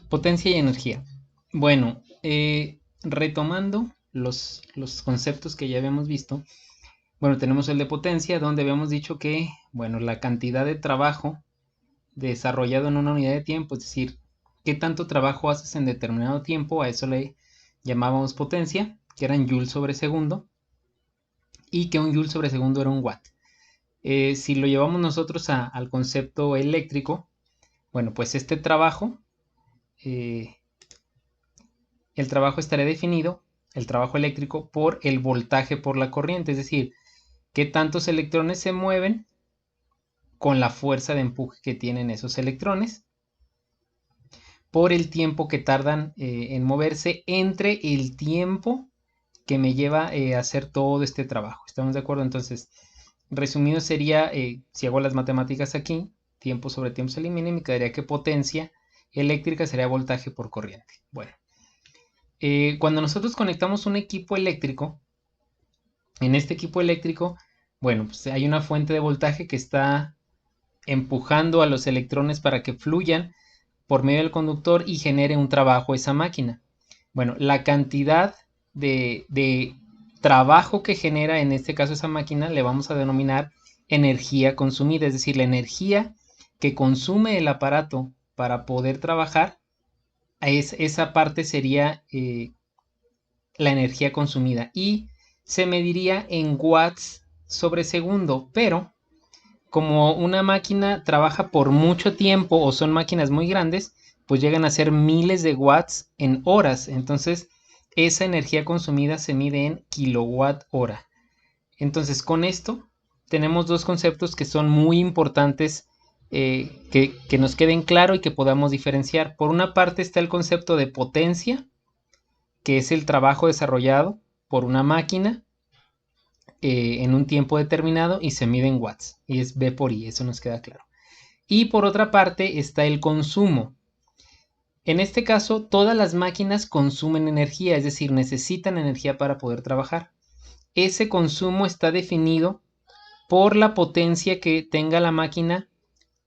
Potencia y energía. Bueno, retomando los conceptos que ya habíamos visto, bueno, tenemos el de potencia, donde habíamos dicho que, bueno, la cantidad de trabajo desarrollado en una unidad de tiempo, es decir, qué tanto trabajo haces en determinado tiempo, a eso le llamábamos potencia, que eran joules sobre segundo, y que un joule sobre segundo era un watt. Si lo llevamos nosotros al concepto eléctrico, bueno, pues este trabajo, eh, el trabajo estará definido, el trabajo eléctrico, por el voltaje por la corriente, es decir, qué tantos electrones se mueven con la fuerza de empuje que tienen esos electrones, por el tiempo que tardan en moverse entre el tiempo que me lleva a hacer todo este trabajo. ¿Estamos de acuerdo? Entonces, resumido sería, si hago las matemáticas aquí, tiempo sobre tiempo se elimina y me quedaría que potencia eléctrica sería voltaje por corriente. Bueno, cuando nosotros conectamos un equipo eléctrico, en este equipo eléctrico, bueno, pues hay una fuente de voltaje que está empujando a los electrones para que fluyan por medio del conductor y genere un trabajo esa máquina. Bueno, la cantidad de trabajo que genera en este caso esa máquina le vamos a denominar energía consumida, es decir, la energía que consume el aparato para poder trabajar, esa parte sería la energía consumida y se mediría en watts sobre segundo, pero como una máquina trabaja por mucho tiempo o son máquinas muy grandes, pues llegan a ser miles de watts en horas. Entonces, esa energía consumida se mide en kilowatt hora. Entonces, con esto tenemos dos conceptos que son muy importantes que nos queden claro y que podamos diferenciar. Por una parte está el concepto de potencia, que es el trabajo desarrollado por una máquina en un tiempo determinado y se mide en watts. Y es V por I, eso nos queda claro. Y por otra parte está el consumo. En este caso, todas las máquinas consumen energía, es decir, necesitan energía para poder trabajar. Ese consumo está definido por la potencia que tenga la máquina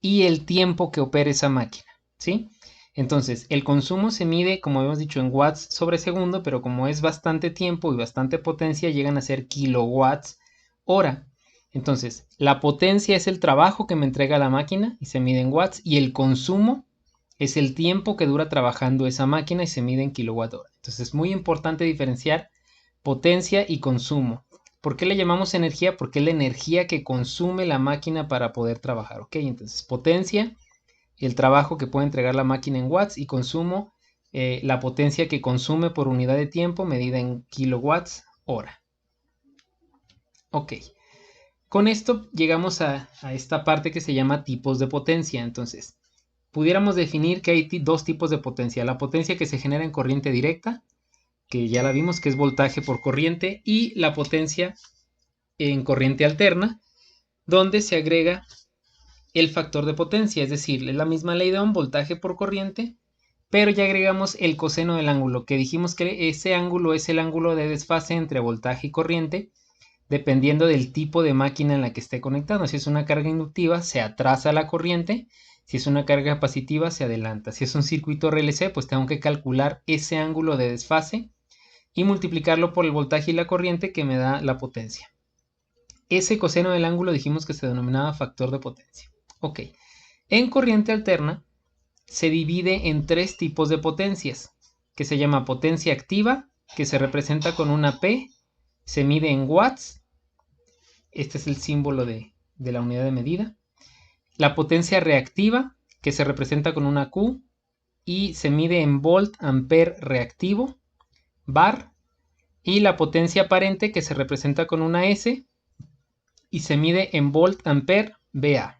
y el tiempo que opere esa máquina, ¿sí? Entonces, el consumo se mide, como habíamos dicho, en watts sobre segundo, pero como es bastante tiempo y bastante potencia, llegan a ser kilowatts hora. Entonces, la potencia es el trabajo que me entrega la máquina y se mide en watts, y el consumo es el tiempo que dura trabajando esa máquina y se mide en kilowatt hora. Entonces, es muy importante diferenciar potencia y consumo. ¿Por qué le llamamos energía? Porque es la energía que consume la máquina para poder trabajar, ¿ok? Entonces, potencia, el trabajo que puede entregar la máquina en watts, y consumo, la potencia que consume por unidad de tiempo medida en kilowatts hora. Ok, con esto llegamos a esta parte que se llama tipos de potencia. Entonces, pudiéramos definir que hay dos tipos de potencia. La potencia que se genera en corriente directa, que ya la vimos que es voltaje por corriente, y la potencia en corriente alterna, donde se agrega el factor de potencia, es decir, es la misma ley de Ohm, voltaje por corriente, pero ya agregamos el coseno del ángulo, que dijimos que ese ángulo es el ángulo de desfase entre voltaje y corriente, dependiendo del tipo de máquina en la que esté conectado. Si es una carga inductiva, se atrasa la corriente; si es una carga capacitiva, se adelanta. Si es un circuito RLC, pues tengo que calcular ese ángulo de desfase y multiplicarlo por el voltaje y la corriente, que me da la potencia. Ese coseno del ángulo dijimos que se denominaba factor de potencia. Ok, en corriente alterna se divide en tres tipos de potencias, que se llama potencia activa, que se representa con una P, se mide en watts, este es el símbolo de la unidad de medida. La potencia reactiva, que se representa con una Q y se mide en volt ampere reactivo, bar. Y la potencia aparente, que se representa con una S y se mide en volt ampere VA.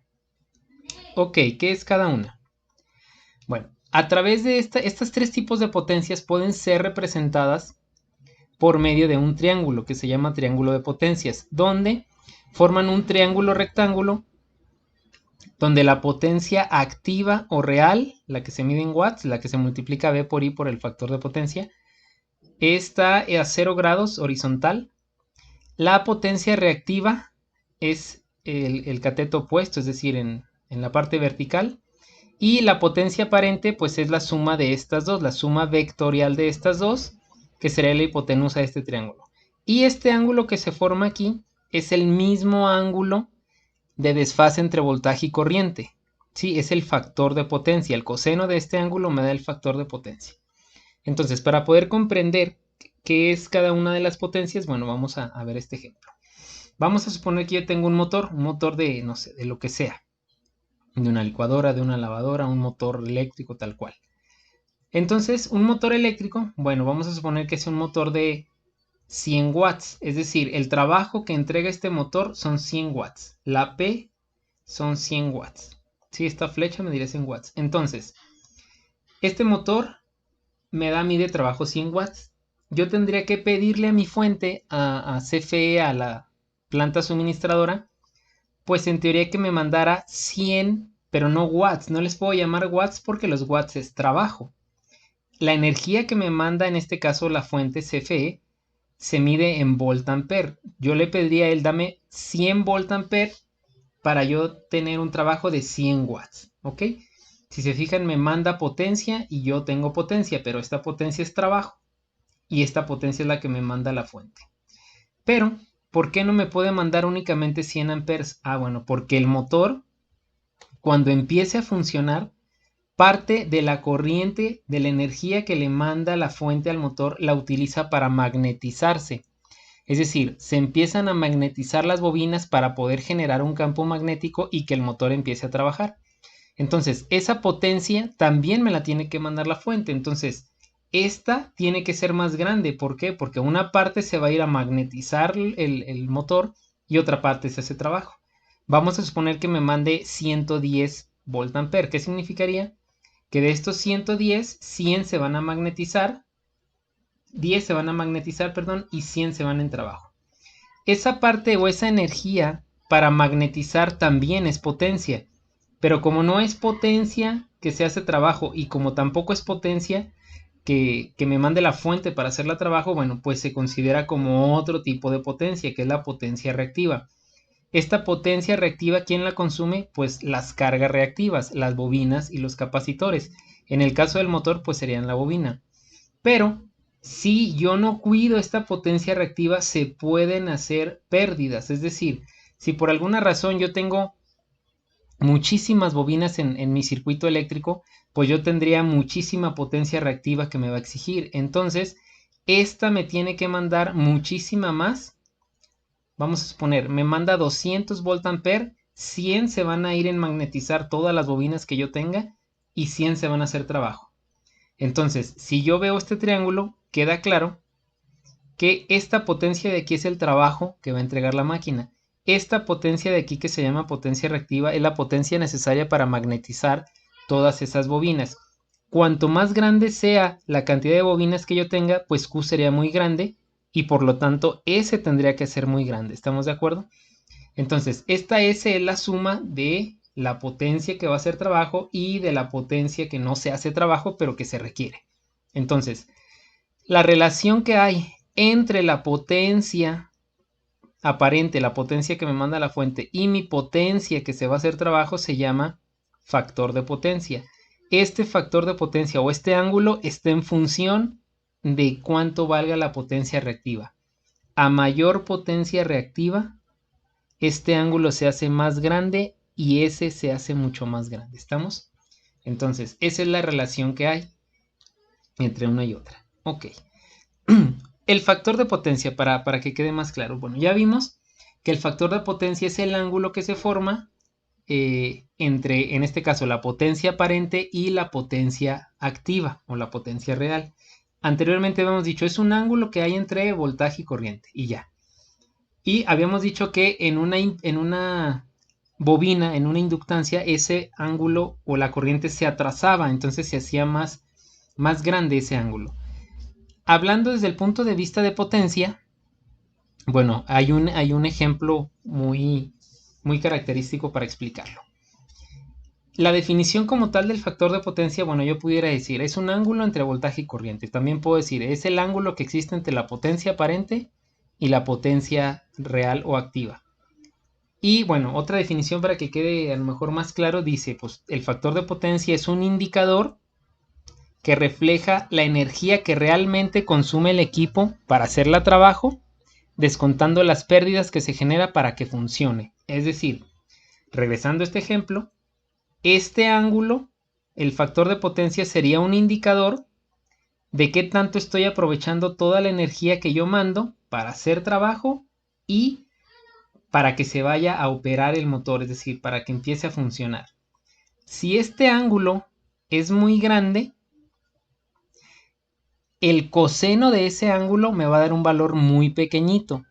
Ok, ¿qué es cada una? Bueno, a través de estas tres tipos de potencias pueden ser representadas por medio de un triángulo que se llama triángulo de potencias, donde forman un triángulo rectángulo donde la potencia activa o real, la que se mide en watts, la que se multiplica V por I por el factor de potencia, está a 0 grados horizontal. La potencia reactiva es el cateto opuesto, es decir, en la parte vertical. Y la potencia aparente pues es la suma de estas dos, la suma vectorial de estas dos, que sería la hipotenusa de este triángulo. Y este ángulo que se forma aquí es el mismo ángulo de desfase entre voltaje y corriente. Sí, es el factor de potencia. El coseno de este ángulo me da el factor de potencia. Entonces, para poder comprender qué es cada una de las potencias, bueno, vamos a ver este ejemplo. Vamos a suponer que yo tengo un motor de, no sé, de lo que sea. De una licuadora, de una lavadora, un motor eléctrico, tal cual. Entonces, un motor eléctrico, bueno, vamos a suponer que es un motor de 100 watts. Es decir, el trabajo que entrega este motor son 100 watts. La P son 100 watts. Si esta flecha me dirá 100 watts. Entonces, este motor me da a mí de trabajo 100 watts. Yo tendría que pedirle a mi fuente, a CFE, a la planta suministradora, pues en teoría que me mandara 100, pero no watts. No les puedo llamar watts porque los watts es trabajo. La energía que me manda en este caso la fuente CFE se mide en volt ampere. Yo le pediría a él, dame 100 volt ampere para yo tener un trabajo de 100 watts. ¿Ok? Si se fijan, me manda potencia y yo tengo potencia, pero esta potencia es trabajo y esta potencia es la que me manda la fuente. Pero, ¿por qué no me puede mandar únicamente 100 amperes? Ah, bueno, porque el motor, cuando empiece a funcionar, parte de la corriente, de la energía que le manda la fuente al motor, la utiliza para magnetizarse. Es decir, se empiezan a magnetizar las bobinas para poder generar un campo magnético y que el motor empiece a trabajar. Entonces, esa potencia también me la tiene que mandar la fuente. Entonces, esta tiene que ser más grande. ¿Por qué? Porque una parte se va a ir a magnetizar el motor y otra parte se hace trabajo. Vamos a suponer que me mande 110 volt ampere. ¿Qué significaría? Que de estos 110, 100 se van a magnetizar, 10 se van a magnetizar, perdón, y 100 se van en trabajo. Esa parte o esa energía para magnetizar también es potencia. Pero como no es potencia que se hace trabajo y como tampoco es potencia que me mande la fuente para hacerla trabajo, bueno, pues se considera como otro tipo de potencia, que es la potencia reactiva. Esta potencia reactiva, ¿quién la consume? Pues las cargas reactivas, las bobinas y los capacitores. En el caso del motor, pues serían la bobina. Pero si yo no cuido esta potencia reactiva, se pueden hacer pérdidas. Es decir, si por alguna razón yo tengo muchísimas bobinas en mi circuito eléctrico, pues yo tendría muchísima potencia reactiva que me va a exigir. Entonces, esta me tiene que mandar muchísima más. Vamos a suponer, me manda 200 volt ampere, 100 se van a ir en magnetizar todas las bobinas que yo tenga y 100 se van a hacer trabajo. Entonces, si yo veo este triángulo, queda claro que esta potencia de aquí es el trabajo que va a entregar la máquina. Esta potencia de aquí, que se llama potencia reactiva, es la potencia necesaria para magnetizar todas esas bobinas. Cuanto más grande sea la cantidad de bobinas que yo tenga, pues Q sería muy grande y por lo tanto S tendría que ser muy grande. ¿Estamos de acuerdo? Entonces, esta S es la suma de la potencia que va a hacer trabajo y de la potencia que no se hace trabajo, pero que se requiere. Entonces, la relación que hay entre la potencia aparente, la potencia que me manda la fuente, y mi potencia que se va a hacer trabajo, se llama factor de potencia. Este factor de potencia o este ángulo está en función de cuánto valga la potencia reactiva. A mayor potencia reactiva, este ángulo se hace más grande y ese se hace mucho más grande. ¿Estamos? Entonces, esa es la relación que hay entre una y otra. Ok. El factor de potencia, para que quede más claro. Bueno, ya vimos que el factor de potencia es el ángulo que se forma entre, en este caso, la potencia aparente y la potencia activa o la potencia real. Anteriormente habíamos dicho, es un ángulo que hay entre voltaje y corriente y ya. Y habíamos dicho que en una bobina, en una inductancia, ese ángulo o la corriente se atrasaba, entonces se hacía más grande ese ángulo. Hablando desde el punto de vista de potencia, bueno, hay un ejemplo muy característico para explicarlo. La definición como tal del factor de potencia, bueno, yo pudiera decir, es un ángulo entre voltaje y corriente. También puedo decir, es el ángulo que existe entre la potencia aparente y la potencia real o activa. Y bueno, otra definición para que quede a lo mejor más claro, dice, pues el factor de potencia es un indicador que refleja la energía que realmente consume el equipo para hacer el trabajo, descontando las pérdidas que se genera para que funcione. Es decir, regresando a este ejemplo, este ángulo, el factor de potencia sería un indicador de qué tanto estoy aprovechando toda la energía que yo mando para hacer trabajo y para que se vaya a operar el motor, es decir, para que empiece a funcionar. Si este ángulo es muy grande, el coseno de ese ángulo me va a dar un valor muy pequeñito,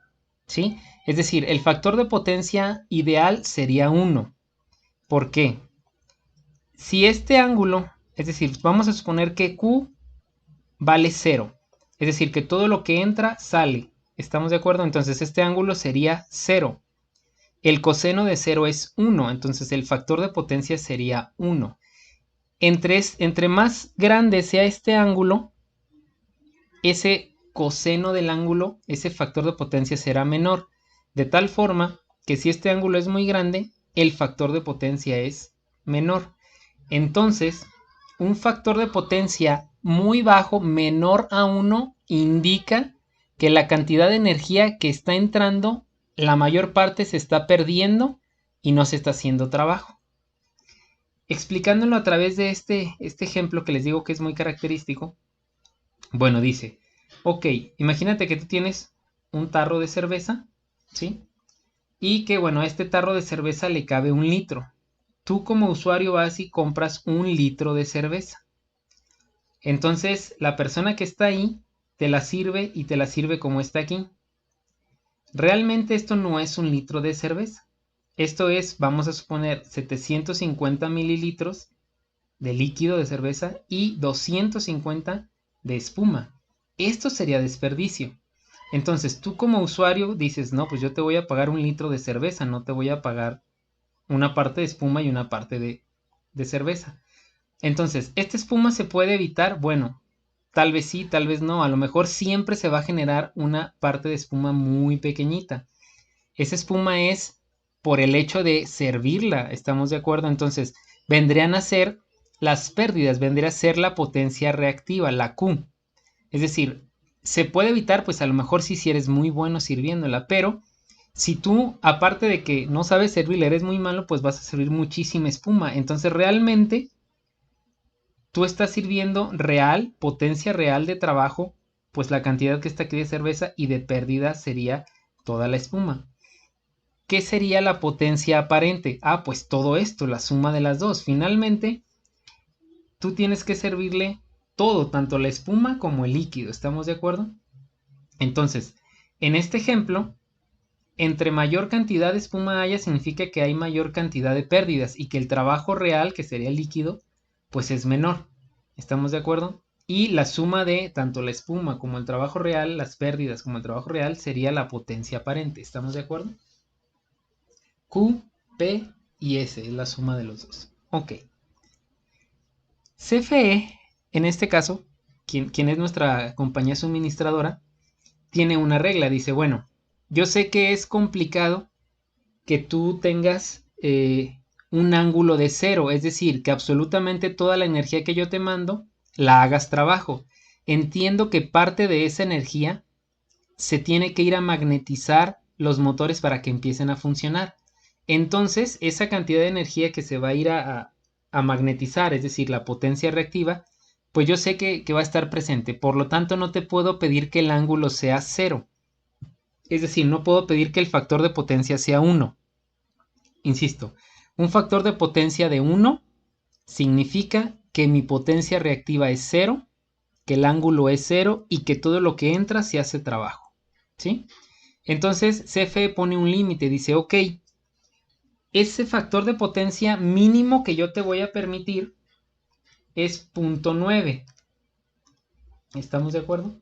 ¿sí? Es decir, el factor de potencia ideal sería 1. ¿Por qué? Si este ángulo, es decir, vamos a suponer que Q vale 0, es decir, que todo lo que entra sale, ¿estamos de acuerdo? Entonces este ángulo sería 0. El coseno de 0 es 1, entonces el factor de potencia sería 1. Entre más grande sea este ángulo, ese coseno del ángulo, ese factor de potencia será menor, de tal forma que si este ángulo es muy grande, el factor de potencia es menor. Entonces, un factor de potencia muy bajo, menor a 1, indica que la cantidad de energía que está entrando, la mayor parte se está perdiendo y no se está haciendo trabajo. Explicándolo a través de este ejemplo que les digo que es muy característico, bueno, dice, ok, imagínate que tú tienes un tarro de cerveza, ¿sí? Y que, bueno, a este tarro de cerveza le cabe 1 litro. Tú como usuario vas y compras 1 litro de cerveza. Entonces, la persona que está ahí te la sirve y te la sirve como está aquí. Realmente esto no es 1 litro de cerveza. Esto es, vamos a suponer, 750 mililitros de líquido de cerveza y 250 de espuma. Esto sería desperdicio. Entonces tú como usuario dices, no, pues yo te voy a pagar 1 litro de cerveza, no te voy a pagar una parte de espuma y una parte de cerveza. Entonces, ¿esta espuma se puede evitar? Bueno, tal vez sí, tal vez no. A lo mejor siempre se va a generar una parte de espuma muy pequeñita. Esa espuma es por el hecho de servirla, ¿estamos de acuerdo? Entonces, vendrían a ser las pérdidas, vendría a ser la potencia reactiva, la Q. Es decir, se puede evitar, pues a lo mejor sí si eres muy bueno sirviéndola, pero si tú, aparte de que no sabes servirla, eres muy malo, pues vas a servir muchísima espuma. Entonces, realmente, tú estás sirviendo real, potencia real de trabajo, pues la cantidad que está aquí de cerveza y de pérdida sería toda la espuma. ¿Qué sería la potencia aparente? Ah, pues todo esto, la suma de las dos. Finalmente, tú tienes que servirle todo, tanto la espuma como el líquido, ¿estamos de acuerdo? Entonces, en este ejemplo, entre mayor cantidad de espuma haya, significa que hay mayor cantidad de pérdidas y que el trabajo real, que sería el líquido, pues es menor. ¿Estamos de acuerdo? Y la suma de tanto la espuma como el trabajo real, las pérdidas como el trabajo real, sería la potencia aparente. ¿Estamos de acuerdo? Q, P y S es la suma de los dos. Ok. CFE, en este caso, quien es nuestra compañía suministradora, tiene una regla. Dice, bueno, yo sé que es complicado que tú tengas un ángulo de 0, es decir, que absolutamente toda la energía que yo te mando la hagas trabajo. Entiendo que parte de esa energía se tiene que ir a magnetizar los motores para que empiecen a funcionar. Entonces, esa cantidad de energía que se va a ir a magnetizar, es decir, la potencia reactiva, pues yo sé que va a estar presente. Por lo tanto, no te puedo pedir que el ángulo sea 0. Es decir, no puedo pedir que el factor de potencia sea 1. Insisto, un factor de potencia de 1 significa que mi potencia reactiva es 0, que el ángulo es 0 y que todo lo que entra se hace trabajo. ¿Sí? Entonces CFE pone un límite, dice, ok, ese factor de potencia mínimo que yo te voy a permitir es 0.9. ¿Estamos de acuerdo?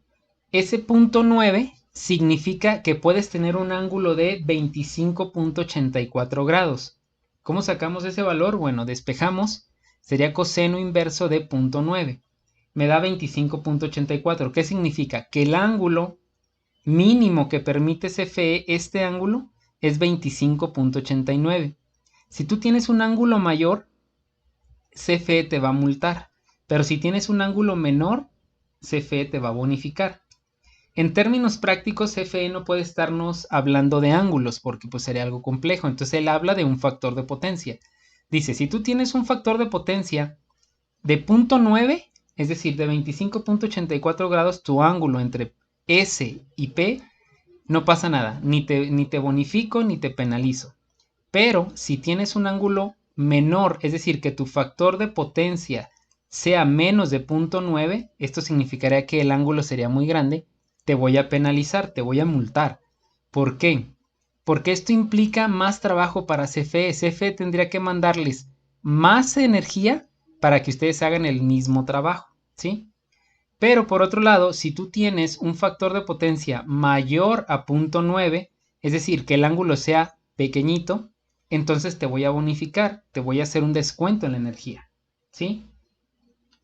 Ese 0.9 significa que puedes tener un ángulo de 25.84 grados. ¿Cómo sacamos ese valor? Bueno, despejamos, sería coseno inverso de 0.9. Me da 25.84. ¿Qué significa? Que el ángulo mínimo que permite CFE, este ángulo, es 25.89. Si tú tienes un ángulo mayor, CFE te va a multar, pero si tienes un ángulo menor, CFE te va a bonificar. En términos prácticos, CFE no puede estarnos hablando de ángulos porque pues sería algo complejo. Entonces él habla de un factor de potencia. Dice, si tú tienes un factor de potencia de 0.9, es decir, de 25.84 grados, tu ángulo entre S y P, no pasa nada. Ni te bonifico ni te penalizo. Pero si tienes un ángulo menor, es decir, que tu factor de potencia sea menos de 0.9, esto significaría que el ángulo sería muy grande, te voy a penalizar, te voy a multar. ¿Por qué? Porque esto implica más trabajo para CFE. CFE tendría que mandarles más energía para que ustedes hagan el mismo trabajo, ¿sí? Pero por otro lado, si tú tienes un factor de potencia mayor a 0.9, es decir, que el ángulo sea pequeñito, entonces te voy a bonificar, te voy a hacer un descuento en la energía, ¿sí?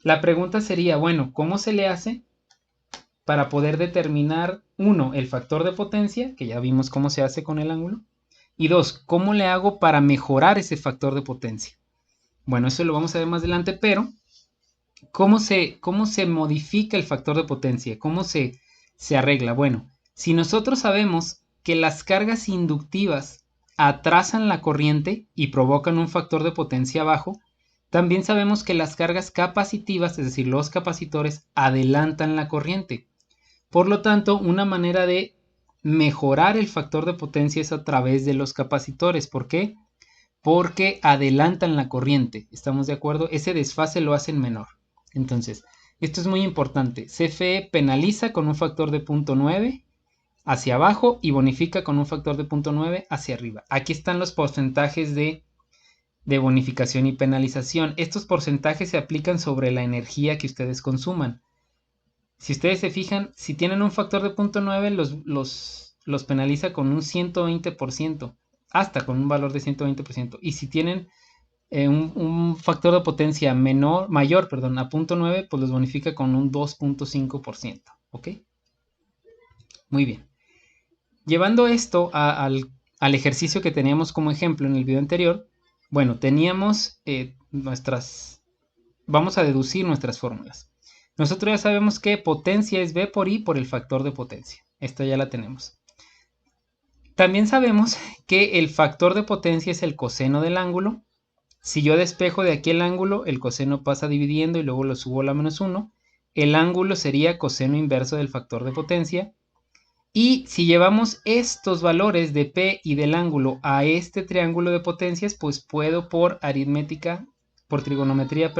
La pregunta sería, bueno, ¿cómo se le hace para poder determinar, uno, el factor de potencia, que ya vimos cómo se hace con el ángulo, y dos, ¿cómo le hago para mejorar ese factor de potencia? Bueno, eso lo vamos a ver más adelante, pero ¿cómo se modifica el factor de potencia? ¿Cómo se arregla? Bueno, si nosotros sabemos que las cargas inductivas atrasan la corriente y provocan un factor de potencia bajo, también sabemos que las cargas capacitivas, es decir, los capacitores, adelantan la corriente. Por lo tanto, una manera de mejorar el factor de potencia es a través de los capacitores. ¿Por qué? Porque adelantan la corriente. ¿Estamos de acuerdo? Ese desfase lo hacen menor. Entonces, esto es muy importante. CFE penaliza con un factor de 0.9 hacia abajo y bonifica con un factor de 0.9 hacia arriba. Aquí están los porcentajes de bonificación y penalización. Estos porcentajes se aplican sobre la energía que ustedes consuman. Si ustedes se fijan, si tienen un factor de 0.9, los penaliza con un 120%, hasta con un valor de 120%. Y si tienen un factor de potencia mayor, perdón, a 0.9, pues los bonifica con un 2.5%. ¿Ok? Muy bien. Llevando esto al ejercicio que teníamos como ejemplo en el video anterior, bueno, teníamos vamos a deducir nuestras fórmulas. Nosotros ya sabemos que potencia es V por I por el factor de potencia. Esta ya la tenemos. También sabemos que el factor de potencia es el coseno del ángulo. Si yo despejo de aquí el ángulo, el coseno pasa dividiendo y luego lo subo a la menos 1. El ángulo sería coseno inverso del factor de potencia. Y si llevamos estos valores de P y del ángulo a este triángulo de potencias, pues puedo por trigonometría,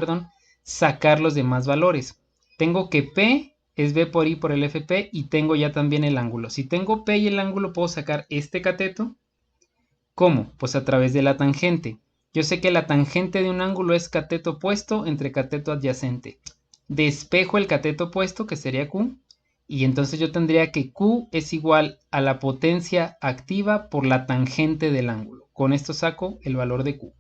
sacar los demás valores. Tengo que P es V por I por el FP y tengo ya también el ángulo. Si tengo P y el ángulo, puedo sacar este cateto. ¿Cómo? Pues a través de la tangente. Yo sé que la tangente de un ángulo es cateto opuesto entre cateto adyacente. Despejo el cateto opuesto, que sería Q, y entonces yo tendría que Q es igual a la potencia activa por la tangente del ángulo. Con esto saco el valor de Q.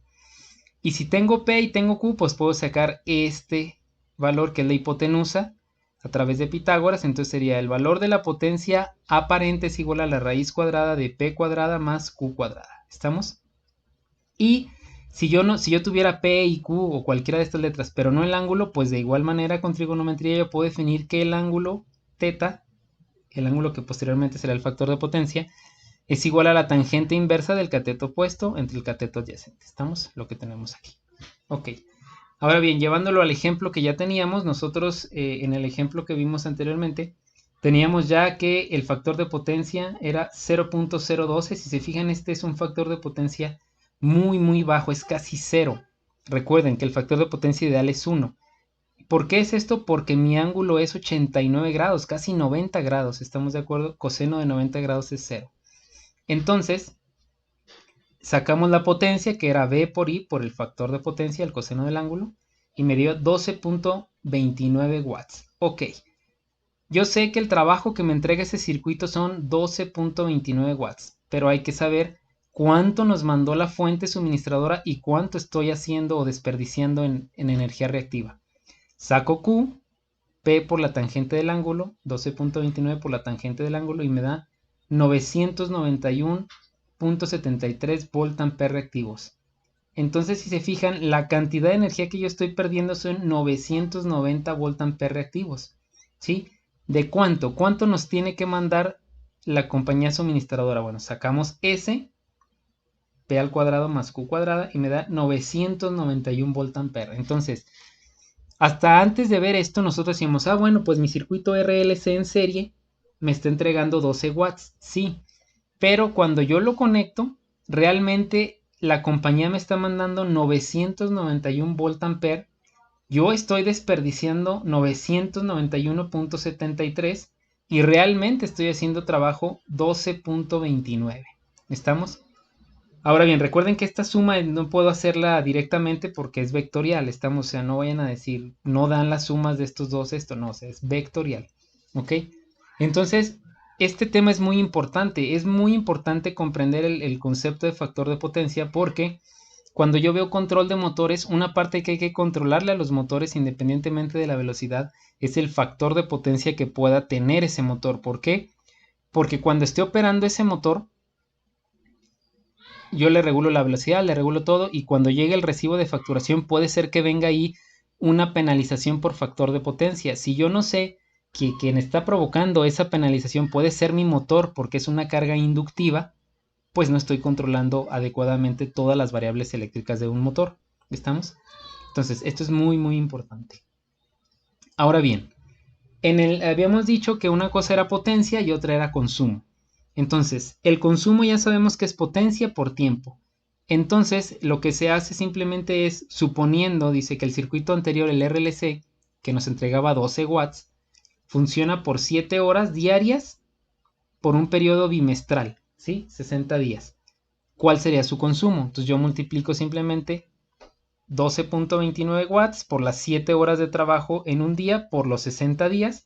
Y si tengo P y tengo Q, pues puedo sacar este valor que es la hipotenusa a través de Pitágoras. Entonces sería el valor de la potencia aparente es igual a la raíz cuadrada de P cuadrada más Q cuadrada. ¿Estamos? Y si yo tuviera P y Q o cualquiera de estas letras, pero no el ángulo, pues de igual manera con trigonometría yo puedo definir que el ángulo θ, el ángulo que posteriormente será el factor de potencia, es igual a la tangente inversa del cateto opuesto entre el cateto adyacente. ¿Estamos? Lo que tenemos aquí. Ok. Ahora bien, llevándolo al ejemplo que ya teníamos, nosotros en el ejemplo que vimos anteriormente, teníamos ya que el factor de potencia era 0.012. Si se fijan, este es un factor de potencia muy, muy bajo, es casi 0. Recuerden que el factor de potencia ideal es 1. ¿Por qué es esto? Porque mi ángulo es 89 grados, casi 90 grados. ¿Estamos de acuerdo? Coseno de 90 grados es 0. Entonces, sacamos la potencia, que era V por I por el factor de potencia, el coseno del ángulo, y me dio 12.29 watts. Ok. Yo sé que el trabajo que me entrega ese circuito son 12.29 watts, pero hay que saber cuánto nos mandó la fuente suministradora y cuánto estoy haciendo o desperdiciando en energía reactiva. Saco Q, P por la tangente del ángulo, 12.29 por la tangente del ángulo y me da 991 19.73 voltampere reactivos. Entonces, si se fijan, la cantidad de energía que yo estoy perdiendo son 990 voltampere reactivos. ¿Sí? ¿De cuánto? ¿Cuánto nos tiene que mandar la compañía suministradora? Bueno, sacamos S, P al cuadrado más Q cuadrada y me da 991 voltampere. Entonces, hasta antes de ver esto, nosotros decíamos, bueno, pues mi circuito RLC en serie me está entregando 12 watts. Sí, pero cuando yo lo conecto, realmente la compañía me está mandando 991 voltampere. Yo estoy desperdiciando 991.73 y realmente estoy haciendo trabajo 12.29. ¿Estamos? Ahora bien, recuerden que esta suma no puedo hacerla directamente porque es vectorial. Estamos, o sea, no vayan a decir, no dan las sumas de estos dos, esto no, o sea, es vectorial. ¿Ok? Entonces, este tema es muy importante. Es muy importante comprender el concepto de factor de potencia porque cuando yo veo control de motores, una parte que hay que controlarle a los motores independientemente de la velocidad es el factor de potencia que pueda tener ese motor. ¿Por qué? Porque cuando esté operando ese motor, yo le regulo la velocidad, le regulo todo y cuando llegue el recibo de facturación puede ser que venga ahí una penalización por factor de potencia. Si yo no sé que quien está provocando esa penalización puede ser mi motor porque es una carga inductiva, pues no estoy controlando adecuadamente todas las variables eléctricas de un motor. ¿Estamos? Entonces, esto es muy, muy importante. Ahora bien, habíamos dicho que una cosa era potencia y otra era consumo. Entonces, el consumo ya sabemos que es potencia por tiempo. Entonces, lo que se hace simplemente es, suponiendo, dice que el circuito anterior, el RLC, que nos entregaba 12 watts, funciona por 7 horas diarias por un periodo bimestral, ¿sí? 60 días. ¿Cuál sería su consumo? Entonces yo multiplico simplemente 12.29 watts por las 7 horas de trabajo en un día por los 60 días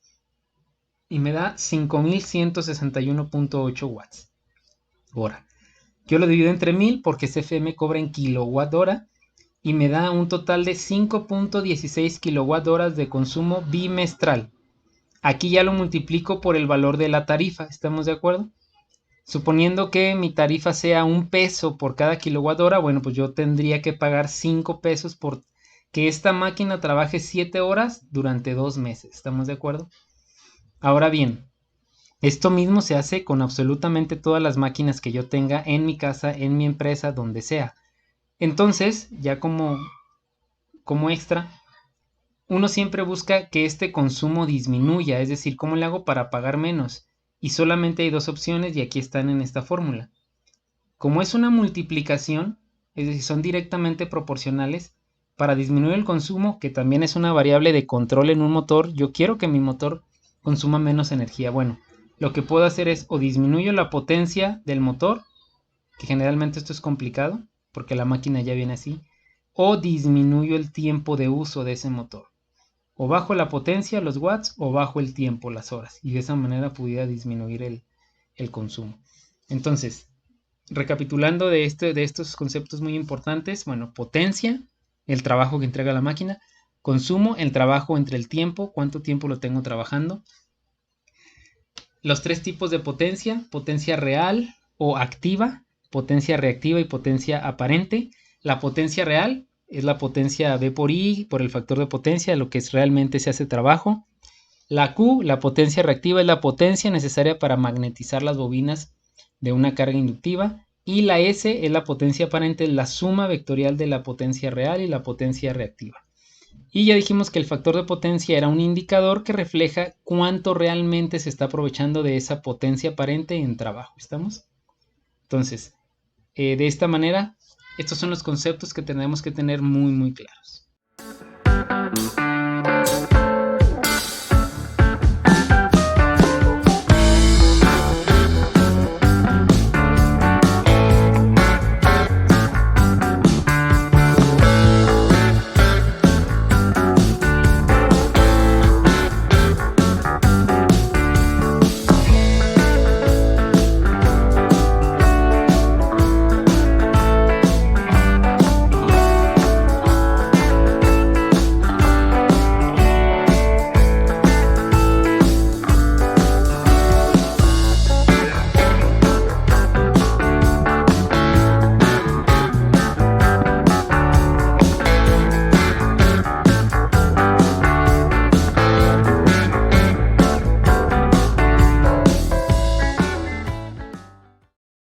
y me da 5161.8 watts hora. Yo lo divido entre 1000 porque CFE cobra en kilowatt hora y me da un total de 5.16 kilowatt horas de consumo bimestral. Aquí ya lo multiplico por el valor de la tarifa, ¿estamos de acuerdo? Suponiendo que mi tarifa sea $1 por cada kilowatt hora, bueno, pues yo tendría que pagar 5 pesos por que esta máquina trabaje 7 horas durante 2 meses, ¿estamos de acuerdo? Ahora bien, esto mismo se hace con absolutamente todas las máquinas que yo tenga en mi casa, en mi empresa, donde sea. Entonces, ya como extra, uno siempre busca que este consumo disminuya, es decir, ¿cómo le hago para pagar menos? Y solamente hay dos opciones y aquí están en esta fórmula. Como es una multiplicación, es decir, son directamente proporcionales, para disminuir el consumo, que también es una variable de control en un motor, yo quiero que mi motor consuma menos energía. Bueno, lo que puedo hacer es o disminuyo la potencia del motor, que generalmente esto es complicado, porque la máquina ya viene así, o disminuyo el tiempo de uso de ese motor. O bajo la potencia, los watts, o bajo el tiempo, las horas. Y de esa manera pudiera disminuir el consumo. Entonces, recapitulando de estos conceptos muy importantes, bueno, potencia, el trabajo que entrega la máquina, consumo, el trabajo entre el tiempo, cuánto tiempo lo tengo trabajando, los tres tipos de potencia real o activa, potencia reactiva y potencia aparente. La potencia real es la potencia V por I por el factor de potencia, lo que es realmente se hace trabajo. La Q, la potencia reactiva, es la potencia necesaria para magnetizar las bobinas de una carga inductiva. Y la S es la potencia aparente, la suma vectorial de la potencia real y la potencia reactiva. Y ya dijimos que el factor de potencia era un indicador que refleja cuánto realmente se está aprovechando de esa potencia aparente en trabajo. ¿Estamos? Entonces, de esta manera, estos son los conceptos que tenemos que tener muy, muy claros.